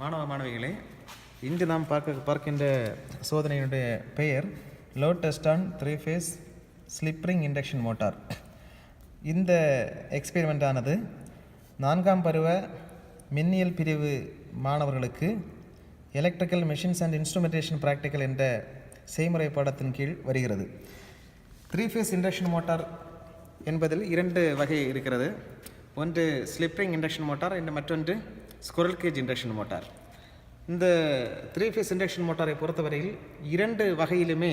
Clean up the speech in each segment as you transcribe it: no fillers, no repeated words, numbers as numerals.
மாணவ மாணவிகளே, இன்று நாம் பார்க்கின்ற சோதனையினுடைய பெயர் load test on 3-phase slip ring induction motor. இந்த எக்ஸ்பெரிமெண்ட் ஆனது 4ஆம் பருவ மின்னியல் பிரிவு மாணவர்களுக்கு electrical machines and instrumentation practical என்ற செய்முறை பாடத்தின் கீழ் வருகிறது. 3-phase இண்டக்ஷன் மோட்டார் என்பதில் 2 வகை இருக்கிறது. ஒன்று ஸ்லிப் ரிங் இண்டக்ஷன் மோட்டார், மற்றொன்று ஸ்குரல் கேஜ் இண்டக்ஷன் மோட்டார். இந்த 3-phase இண்டக்ஷன் மோட்டாரை பொறுத்தவரையில் 2 வகையிலுமே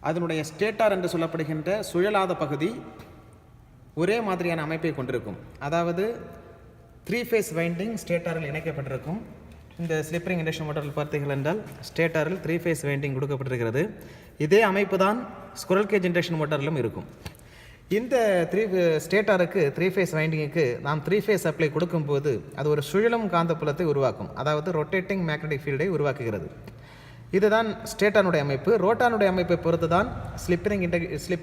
அதனுடைய ஸ்டேட்டார் என்று சொல்லப்படுகின்ற சுழலாத பகுதி ஒரே மாதிரியான அமைப்பை கொண்டிருக்கும். அதாவது 3-phase வைண்டிங் ஸ்டேட்டாரில் இணைக்கப்பட்டிருக்கும். இந்த ஸ்லிப் ரிங் இண்டக்ஷன் மோட்டாரில் பார்த்தீர்கள் என்றால் ஸ்டேட்டாரில் 3-phase வைண்டிங் கொடுக்கப்பட்டிருக்கிறது. இதே அமைப்பு தான் ஸ்குரல் கேஜ் இண்டக்ஷன் மோட்டாரிலும் இருக்கும். இந்த ஸ்டேட்டாருக்கு 3-phase வைண்டிங்குக்கு நாம் 3-phase சப்ளை கொடுக்கும்போது அது ஒரு சுழலும் காந்தப்புலத்தை உருவாக்கும். அதாவது ரொட்டேட்டிங் மேக்னெட்டிக் ஃபீல்டை உருவாக்குகிறது. இதுதான் ஸ்டேட்டானுடைய அமைப்பு. ரோட்டானுடைய அமைப்பை பொறுத்து தான் ஸ்லிப்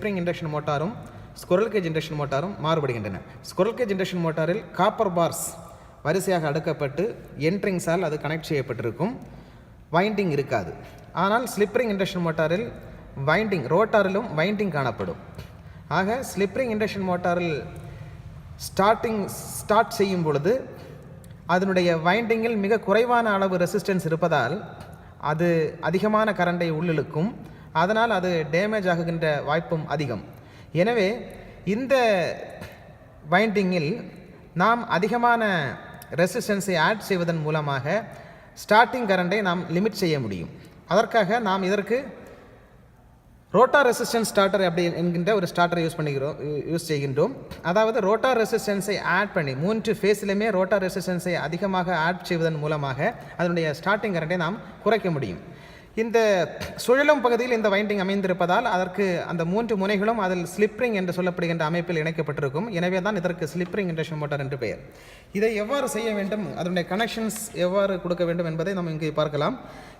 ரிங் இண்டக்ஷன் மோட்டாரும் ஸ்குரல் கேஜ் இண்டக்ஷன் மோட்டாரும் மாறுபடுகின்றன. ஸ்குரல் கேஜ் இண்டக்ஷன் மோட்டாரில் காப்பர் பார்ஸ் வரிசையாக அடுக்கப்பட்டு என்ட்ரிங்ஸால் அது கனெக்ட் செய்யப்பட்டிருக்கும். வைண்டிங் இருக்காது. ஆனால் ஸ்லிப் ரிங் இண்டக்ஷன் மோட்டாரில் வைண்டிங், ரோட்டாரிலும் வைண்டிங் காணப்படும். ஆக ஸ்லிப் ரிங் இண்டக்ஷன் மோட்டாரில் ஸ்டார்ட் செய்யும் பொழுது அதனுடைய வைண்டிங்கில் மிக குறைவான அளவு ரெசிஸ்டன்ஸ் இருப்பதால் அது அதிகமான கரண்டை உள்ளிழுக்கும். அதனால் அது டேமேஜ் ஆகுகின்ற வாய்ப்பும் அதிகம். எனவே இந்த வைண்டிங்கில் நாம் அதிகமான ரெசிஸ்டன்ஸை ஆட் செய்வதன் மூலமாக ஸ்டார்டிங் கரண்டை நாம் லிமிட் செய்ய முடியும். அதற்காக நாம் இதற்கு ரோட்டார் ரெசிஸ்டன்ஸ் ஸ்டார்டர் அப்படி என்கின்ற ஒரு ஸ்டார்டரை யூஸ் செய்கின்றோம். அதாவது ரோட்டார் ரெசிஸ்டன்ஸை ஆட் பண்ணி 3 ஃபேஸ்லையுமே ரோட்டார் ரெசிஸ்டன்ஸை அதிகமாக ஆட் செய்வதன் மூலமாக அதனுடைய ஸ்டார்டிங் கரண்டை நாம் குறைக்க முடியும். இந்த சுழலும் பகுதியில் இந்த வைண்டிங் அமைந்திருப்பதால் அதற்கு அந்த 3 முனைகளும் அதில் ஸ்லிப் ரிங் என்று சொல்லப்படுகின்ற அமைப்பில் இணைக்கப்பட்டிருக்கும். எனவே தான் இதற்கு ஸ்லிப் ரிங் இண்டக்ஷன் மோட்டார் என்று பெயர். இதை எவ்வாறு செய்ய வேண்டும், அதனுடைய கனெக்ஷன்ஸ் எவ்வாறு கொடுக்க வேண்டும் என்பதை நாம் இங்கே பார்க்கலாம்.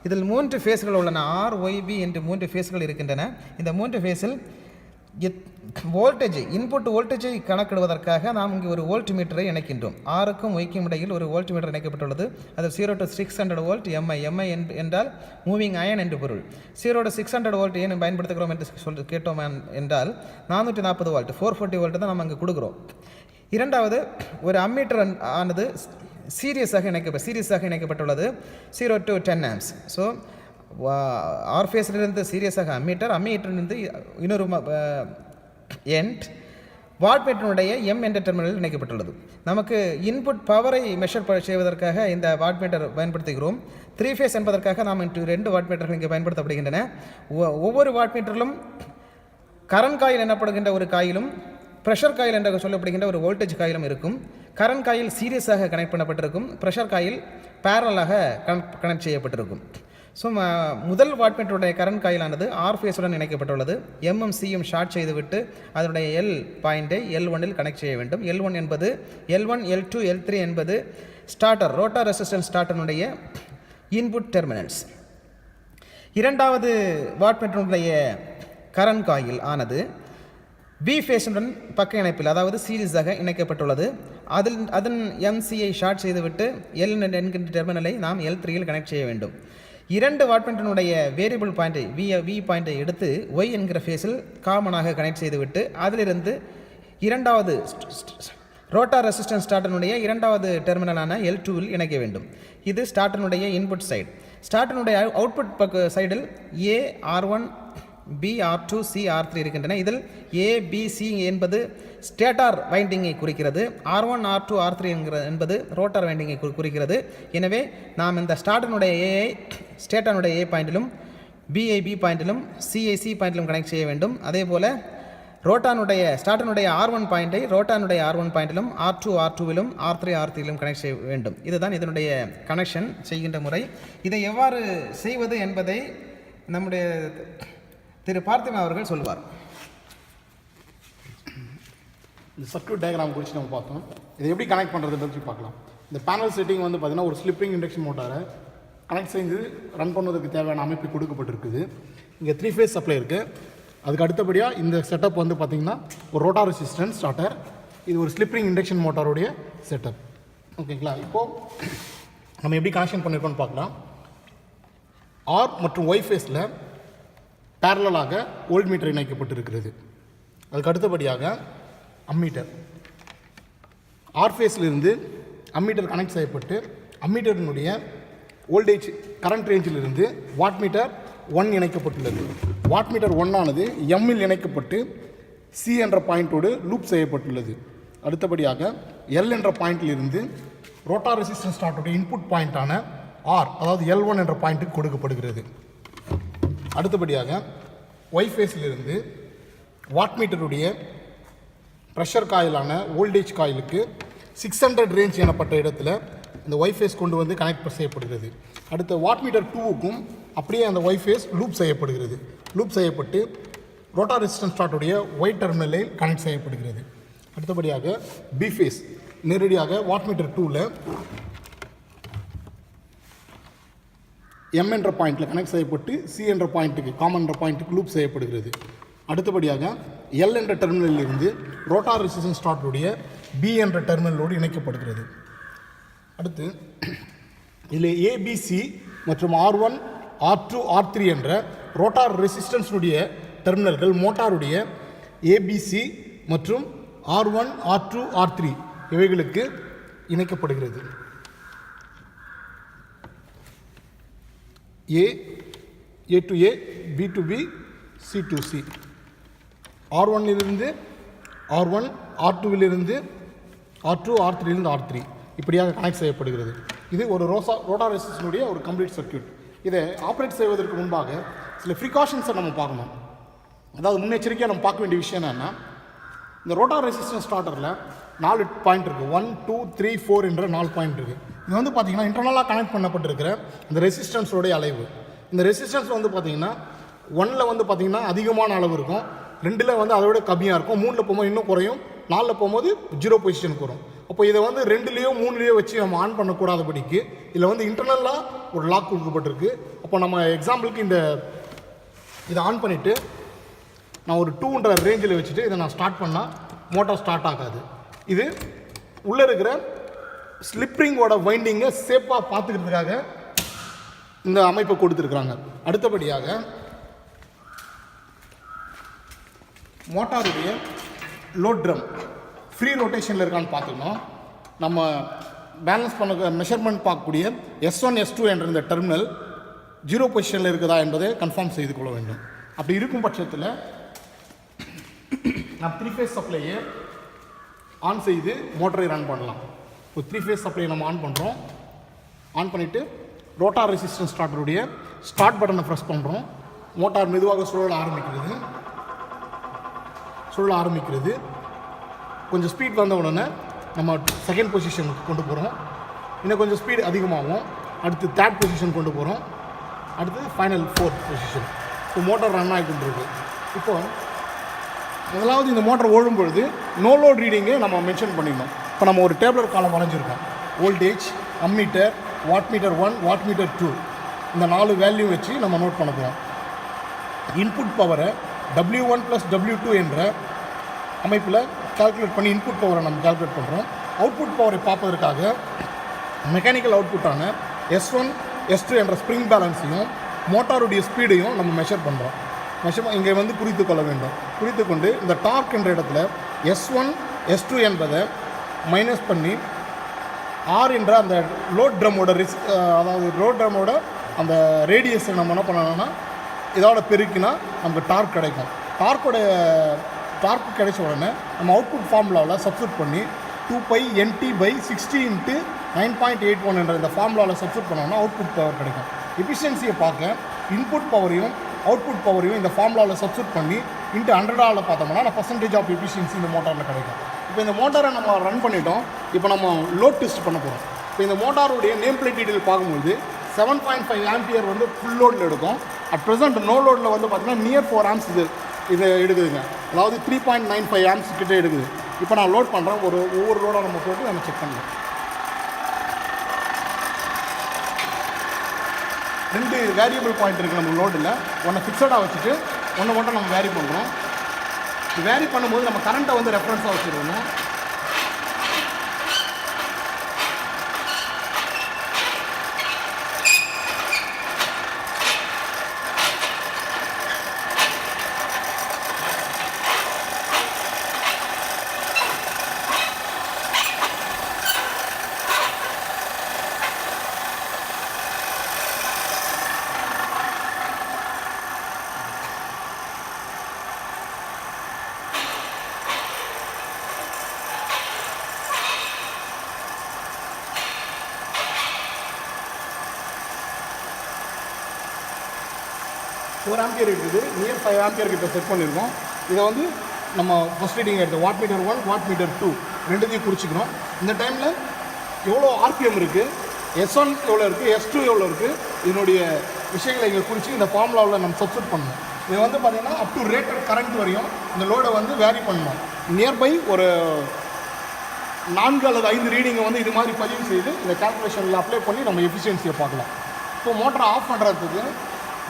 இதில் 3 ஃபேஸ்கள் உள்ளன. RYB என்று 3 ஃபேஸ்கள் இருக்கின்றன. இந்த 3 ஃபேஸில் வோல்டேஜ், இன்புட் வோல்டேஜை கணக்கிடுவதற்காக நாம் இங்கே ஒரு வோல்ட் மீட்டரை இணைக்கின்றோம். ஆருக்கும் ஒய்க்கும் இடையில் ஒரு வோல்ட் மீட்டர் இணைக்கப்பட்டுள்ளது. அது 0 to 600 வோல்ட் MI என்றால் மூவிங் அயன் என்று பொருள். 0 to 600 வோல்ட் ஏன் பயன்படுத்துகிறோம் என்று கேட்டோம் என்றால் 440 வோல்ட் 440 வோல்ட் தான் நம்ம அங்கே கொடுக்குறோம். இரண்டாவது, ஒரு அம்மீட்டர் ஆனது சீரியஸாக இணைக்கப்பட்டுள்ளது 0 to 10 amps. ஸோ ஆர் ஃபேஸிலிருந்து சீரியஸாக அம்மீட்டரிலிருந்து இன்னொரு எண்ட் வாட்மீட்டருடைய எம் என்ற டெர்மினலில் இணைக்கப்பட்டுள்ளது. நமக்கு இன்புட் பவரை மெஷர் செய்வதற்காக இந்த வாட்மீட்டர் பயன்படுத்துகிறோம். 3-phase என்பதற்காக நாம் 2 வாட்மீட்டர்கள் இங்கே பயன்படுத்தப்படுகின்றன. ஒவ்வொரு வாட்மீட்டரிலும் கரண்ட் காயில் எனப்படுகின்ற ஒரு காயிலும் ப்ரெஷர் காயில் என்று சொல்லப்படுகின்ற ஒரு வோல்டேஜ் காயிலும் இருக்கும். கரண்ட் காயில் சீரியஸாக கனெக்ட் பண்ணப்பட்டிருக்கும். ப்ரெஷர் காயில் பேரலாக கனெக்ட் செய்யப்பட்டிருக்கும். ஸோ முதல் வாட்மீட்டருடைய கரண்ட் காயிலானது ஆர் ஃபேஸுடன் இணைக்கப்பட்டுள்ளது. MMCயும் ஷார்ட் செய்துவிட்டு அதனுடைய L பாயிண்டை L1இல் கனெக்ட் செய்ய வேண்டும். L1 என்பது L1, L2, L3 என்பது ஸ்டார்டர், ரோட்டார் ரெசிஸ்டன்ஸ் ஸ்டார்டனுடைய இன்புட் டெர்மினல்ஸ். இரண்டாவது வாட்மீட்டருடைய கரண்ட் காயில் ஆனது B ஃபேஸுடன் பக்க இணைப்பில், அதாவது சீரிஸாக இணைக்கப்பட்டுள்ளது. அதன் MCயை ஷார்ட் செய்துவிட்டு L என்கின்ற டெர்மினலை நாம் L3இல் கனெக்ட் செய்ய வேண்டும். 2 வாட்மீட்டருடைய வேரியபிள் பாயிண்டை V பாயிண்டை எடுத்து Y என்கிற ஃபேஸில் காமனாக கனெக்ட் செய்துவிட்டு அதிலிருந்து இரண்டாவது ரோட்டார் ரெசிஸ்டன்ஸ் ஸ்டார்டனுடைய இரண்டாவது டெர்மினலான L2இல் இணைக்க வேண்டும். இது ஸ்டார்டனுடைய இன்புட் சைடு. ஸ்டார்டனுடைய அவுட்புட் பக்க சைடில் A, R1, B, R2, C, R3 இருக்கின்றன. இதில் A, B, C என்பது ஸ்டேட்டார் வைண்டிங்கை குறிக்கிறது. R1, R2, R3 என்பது ரோட்டார் வைண்டிங்கை குறிக்கிறது. எனவே நாம் இந்த ஸ்டார்டனுடைய ஏஐ ஸ்டேட்டானுடைய A பாயிண்டிலும் பிஐ B பாயிண்டிலும் சிஐ C பாயிண்டிலும் கனெக்ட் செய்ய வேண்டும். அதே போல் ஸ்டார்டனுடைய R1 பாயிண்டை ரோட்டானுடைய R1 பாயிண்டிலும் R2, R2விலும் R3, R3லும் கனெக்ட் செய்ய வேண்டும். இதுதான் இதனுடைய கனெக்ஷன் செய்கின்ற முறை. இதை எவ்வாறு செய்வது என்பதை நம்முடைய திரு பார்த்திபன் அவர்கள் சொல்வார். இந்த சர்க்யூட் டயக்ராம் குறித்து நம்ம பார்த்தோம். இதை எப்படி கனெக்ட் பண்ணுறதுன்னு பார்க்கலாம். இந்த பேனல் செட்டிங் வந்து பார்த்திங்கன்னா ஒரு ஸ்லிப் ரிங் இண்டக்ஷன் மோட்டாரை கனெக்ட் செய்து ரன் பண்ணுவதற்கு தேவையான அமைப்பு கொடுக்கப்பட்டிருக்குது. இங்கே 3-phase சப்ளை இருக்குது. அதுக்கு அடுத்தபடியாக இந்த செட்டப் வந்து பார்த்திங்கன்னா ஒரு ரோட்டார் ரெசிஸ்டன்ஸ் ஸ்டார்டர். இது ஒரு ஸ்லிப் ரிங் இண்டக்ஷன் மோட்டாருடைய செட்டப். ஓகேங்களா? இப்போது நம்ம எப்படி கனெக்ஷன் பண்ணியிருக்கோம்னு பார்க்கலாம். ஆர் மற்றும் ஒய் ஃபேஸில் பேரலாக வோல்ட் மீட்டர் இணைக்கப்பட்டிருக்கிறது. அதுக்கு அடுத்தபடியாக அம்மீட்டர் ஆர் ஃபேஸிலிருந்து அம்மீட்டர் கனெக்ட் செய்யப்பட்டு அம்மீட்டரினுடைய வோல்டேஜ் கரண்ட் ரேஞ்சிலிருந்து வாட் மீட்டர் 1 இணைக்கப்பட்டுள்ளது. வாட் மீட்டர் 1 ஆனது எம்மில் இணைக்கப்பட்டு சி என்ற பாயிண்டோடு லூப் செய்யப்பட்டுள்ளது. அடுத்தபடியாக எல் என்ற பாயிண்டிலிருந்து ரோட்டார் ரெசிஸ்டன்ஸ் ஸ்டார்ட்டுடைய இன்புட் பாயிண்டான ஆர் அதாவது L1 என்ற பாயிண்ட்டுக்கு கொடுக்கப்படுகிறது. அடுத்தபடியாக ஒய் ஃபேஸிலிருந்து வாட் மீட்டருடைய ப்ரெஷர் காயிலான வோல்டேஜ் காயிலுக்கு 600 ரேஞ்ச் எனப்பட்ட இடத்துல இந்த ஒய் ஃபேஸ் கொண்டு வந்து கனெக்ட் செய்யப்படுகிறது. அடுத்த வாட் மீட்டர் 2க்கும் அப்படியே அந்த ஒய் ஃபேஸ் லூப் செய்யப்படுகிறது. லூப் செய்யப்பட்டு ரோட்டார் ரெசிஸ்டன்ஸ் ஸ்டார்ட்டுடைய ஒய் டெர்மினலில் கனெக்ட் செய்யப்படுகிறது. அடுத்தபடியாக பி ஃபேஸ் நேரடியாக வாட் மீட்டர் 2ல் எம் என்ற பாயிண்டில் கனெக்ட் செய்யப்பட்டு சி என்ற பாயிண்ட்டுக்கு காமன் என்ற பாயிண்ட்டுக்கு லூப் செய்யப்படுகிறது. அடுத்தபடியாக எல் என்ற டெர்மினலில் இருந்து ரோட்டார் ரெசிஸ்டன்ஸ் ஸ்டார்ட்டுடைய பி என்ற டெர்மினலோடு இணைக்கப்படுகிறது. அடுத்து இதில் ஏபிசி மற்றும் R1 R2 R3 என்ற ரோட்டார் ரெசிஸ்டன்ஸுடைய டெர்மினல்கள் மோட்டாருடைய ஏபிசி மற்றும் R1 R2 R3 இவைகளுக்கு இணைக்கப்படுகிறது. A to A, B to B, C to C. R1 R1 R2 R2 R3 R3 இப்படியாக கனெக்ட் செய்யப்படுகிறது. இது ஒரு ரோட்டார் ரெசிஸ்டன்ஸுடைய ஒரு கம்ப்ளீட் சர்க்யூட். இதை ஆப்ரேட் செய்வதற்கு முன்பாக சில ப்ரிகாஷன்ஸை நம்ம பார்க்கணும். அதாவது முன்னெச்சரிக்கையாக நம்ம பார்க்க வேண்டிய விஷயம் என்னென்னா, இந்த ரோட்டார் ரெசிஸ்டன்ஸ் ஸ்டார்டரில் 4 பாயிண்ட் இருக்குது. 1 2 3 4 என்ற 4 பாயிண்ட் இருக்குது. இது வந்து பார்த்திங்கன்னா இன்டர்னலாக கனெக்ட் பண்ணப்பட்டிருக்கிற இந்த ரெசிஸ்டன்ஸோடைய அளவு. இந்த ரெசிஸ்டன்ஸ் வந்து பார்த்திங்கன்னா 1ல் வந்து பார்த்திங்கன்னா அதிகமான அளவு இருக்கும், 2ல் வந்து அதோட கம்மியாக இருக்கும், 3ல் போகும்போது இன்னும் குறையும், 4ல் போகும்போது 0 பொசிஷனுக்கு வரும். அப்போ இதை வந்து 2லேயோ 3லேயோ வச்சு நம்ம ஆன் பண்ணக்கூடாதபடிக்கு இதில் வந்து இன்டர்னலாக ஒரு லாக் கொடுக்கப்பட்டிருக்கு. அப்போ நம்ம எக்ஸாம்பிளுக்கு இதை ஆன் பண்ணிவிட்டு நான் ஒரு 2ன்ற ரேஞ்சில் வச்சுட்டு இதை நான் ஸ்டார்ட் பண்ணால் மோட்டார் ஸ்டார்ட் ஆகாது. இது உள்ளே இருக்கிற ஸ்லிப்ரிங்கோட வைண்டிங்கை சேஃபாக பார்த்துக்கிறதுக்காக இந்த அமைப்பை கொடுத்துருக்குறாங்க. அடுத்தபடியாக மோட்டாருடைய லோட் ட்ரம் ஃப்ரீ ரொட்டேஷனில் இருக்கான்னு பார்த்துக்கணும். நம்ம பேலன்ஸ் பண்ண மெஷர்மெண்ட் பார்க்கக்கூடிய S1 S2 என்ற இந்த டெர்மினல் 0 பொசிஷனில் இருக்குதா என்பதை கன்ஃபார்ம் செய்து கொள்ள வேண்டும். அப்படி இருக்கும் பட்சத்தில் நாம் 3 ஃபேஸ் சப்ளையை ஆன் செய்து மோட்டரை ரன் பண்ணலாம். ஒரு 3 ஃபேஸ் சப்ளையை நம்ம ஆன் பண்ணுறோம். ஆன் பண்ணிவிட்டு ரோட்டார் ரெசிஸ்டன்ஸ் ஸ்டார்டருடைய ஸ்டார்ட் பட்டனை ப்ரெஸ் பண்ணுறோம். மோட்டார் மெதுவாக சுழல ஆரம்பிக்கிறது. கொஞ்சம் ஸ்பீட் வந்த உடனே நம்ம செகண்ட் பொசிஷனுக்கு கொண்டு போகிறோம். இன்னும் கொஞ்சம் ஸ்பீடு அதிகமாகும். அடுத்து தேர்ட் பொசிஷன் கொண்டு போகிறோம். அடுத்து ஃபைனல் 4th பொசிஷன். இப்போ மோட்டார் ரன் ஆகிட்டு இருக்கு. இப்போ முதலாவது இந்த மோட்டர் ஓடும் பொழுது நோ லோட் ரீடிங்கை நம்ம மென்ஷன் பண்ணிடணும். இப்போ நம்ம ஒரு டேப்லர் காலம் வரைஞ்சிருக்கோம். Voltage, ammeter, watt meter 1, watt meter 2 இந்த 4 வேல்யூ வச்சு நம்ம நோட் பண்ண போகிறோம். இன்புட் பவரை W1 + W2 என்ற அமைப்பில் கால்குலேட் பண்ணி இன்புட் பவரை நம்ம கால்குலேட் பண்ணுறோம். அவுட்புட் பவரை பார்ப்பதற்காக மெக்கானிக்கல் அவுட்புட்டான S1 S2 என்ற ஸ்ப்ரிங் பேலன்ஸையும் மோட்டாருடைய ஸ்பீடையும் நம்ம மெஷர் பண்ணுறோம். இங்கே வந்து குறித்து கொள்ள வேண்டும். குறித்து கொண்டு இந்த டார்க் என்ற இடத்துல S1 S2 என்பதை மைனஸ் பண்ணி R என்ற அந்த லோட் ட்ரம்மோட அதாவது லோட் ட்ரம்மோட அந்த ரேடியஸை நம்ம என்ன பண்ணணும்னா இதோட பெருக்கினா நமக்கு டார்க் கிடைக்கும். டார்க் கிடைச்ச உடனே நம்ம அவுட்புட் ஃபார்முலாவில் சப்ஸ்டியூட் பண்ணி 2π/NT/60 × 9.81 என்ற இந்த ஃபார்முலாவில் சப்ஸ்டியூட் பண்ணோம்னா அவுட்புட் பவர் கிடைக்கும். எஃபிஷியன்சியை பார்க்க இன்புட் பவரையும் அவுட்புட் பவரையும் இந்த ஃபார்முலாவில் சப்ஸ்டியூட் பண்ணி × 100 பார்த்தோம்னா பர்சன்டேஜ் ஆஃப் எஃபிஷியன்சி இந்த மோட்டாரில் கிடைக்கும். இப்போ இந்த மோட்டாரை நம்ம ரன் பண்ணிட்டோம். இப்போ நம்ம லோட் டெஸ்ட் பண்ண போகிறோம். இப்போ இந்த மோட்டாருடைய நேம் பிளேட் டீட்டெயில் பார்க்கும்போது 7.5 ஆம்பியர் வந்து ஃபுல் லோடில் எடுக்கும். அட் ப்ரெசென்ட் நோ லோடில் வந்து பார்த்திங்கன்னா நியர் 4 ஆம்ஸ் இது எடுக்குதுங்க. அதாவது 3.95 ஆம்ஸ் கிட்டே எடுக்குது. இப்போ நான் லோட் பண்ணுறேன். ஒவ்வொரு லோடாக நம்ம போட்டு நம்ம செக் பண்ணலாம். 2 வேரியபிள் பாயிண்ட் இருக்குது நம்ம லோடில். ஒன்று ஃபிக்ஸடாக வச்சுட்டு ஒன்று மட்டும் நம்ம வேரி பண்ணுறோம். வேரி பண்ணும்போது நம்ம கரண்ட்டை வந்து ரெஃபரன்ஸாக வச்சுருக்கணும். 4 ஆம்பியர் இருக்குது, நியர் 5 ஆம்பியர் கிட்ட செட் பண்ணியிருக்கோம். இதை வந்து நம்ம ஃபஸ்ட் ரீடிங் எடுத்து வாட் மீட்டர் 1 வாட் மீட்டர் 2 ரெண்டுத்தையும் குறிச்சிக்கிறோம். இந்த டைமில் எவ்வளோ ஆர்பிஎம் இருக்குது, S1 எவ்வளோ இருக்குது, S2 எவ்வளோ இருக்குது, இதனுடைய விஷயங்களை இங்கே குறித்து இந்த ஃபார்முலாவில் நம்ம சப்ஸ்டிட் பண்ணணும். இது வந்து பார்த்திங்கன்னா அப் டு ரேட்டட் கரண்ட் வரையும் இந்த லோடை வந்து வேரி பண்ணணும். நியர்பை ஒரு 4 அல்லது 5 ரீடிங்கை வந்து இது மாதிரி பதிவு செய்து இந்த கால்குலேஷனில் அப்ளை பண்ணி நம்ம எஃபிஷியன்சியை பார்க்கலாம். இப்போ மோட்டரை ஆஃப் பண்ணுறதுக்கு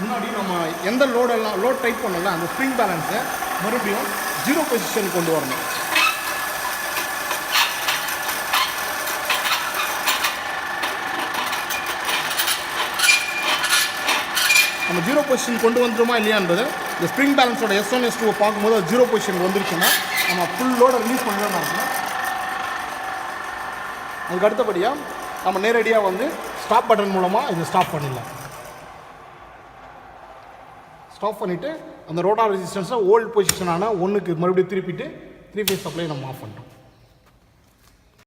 முன்னாடி நம்ம எந்த லோடெல்லாம் லோட் டைப் பண்ணல அந்த ஸ்ப்ரிங் பேலன்ஸை மறுபடியும் 0 பொசிஷன் கொண்டு வரணும். நம்ம 0 பொசிஷன் கொண்டு வந்துடுமா இல்லையா என்பது இந்த ஸ்ப்ரிங் பேலன்ஸோட S1 S2 பார்க்கும்போது அது 0 பொசிஷன் வந்துருச்சுன்னா நம்ம ஃபுல் லோடை ரிலீஸ் பண்ணலாம் இருக்கணும். அதுக்கு அடுத்தபடியாக நம்ம நேரடியாக வந்து ஸ்டாப் பட்டன் மூலமாக இதை ஸ்டாப் பண்ணிடலாம். ஸ்டாப் பண்ணிவிட்டு அந்த ரோட்டார் ரெசிஸ்டன்ஸை ஓல்டு பொசிஷனான 1க்கு மறுபடியும் திருப்பிட்டு 3 ஃபேஸ் சப்ளை நம்ம ஆஃப் பண்ணிட்டோம்.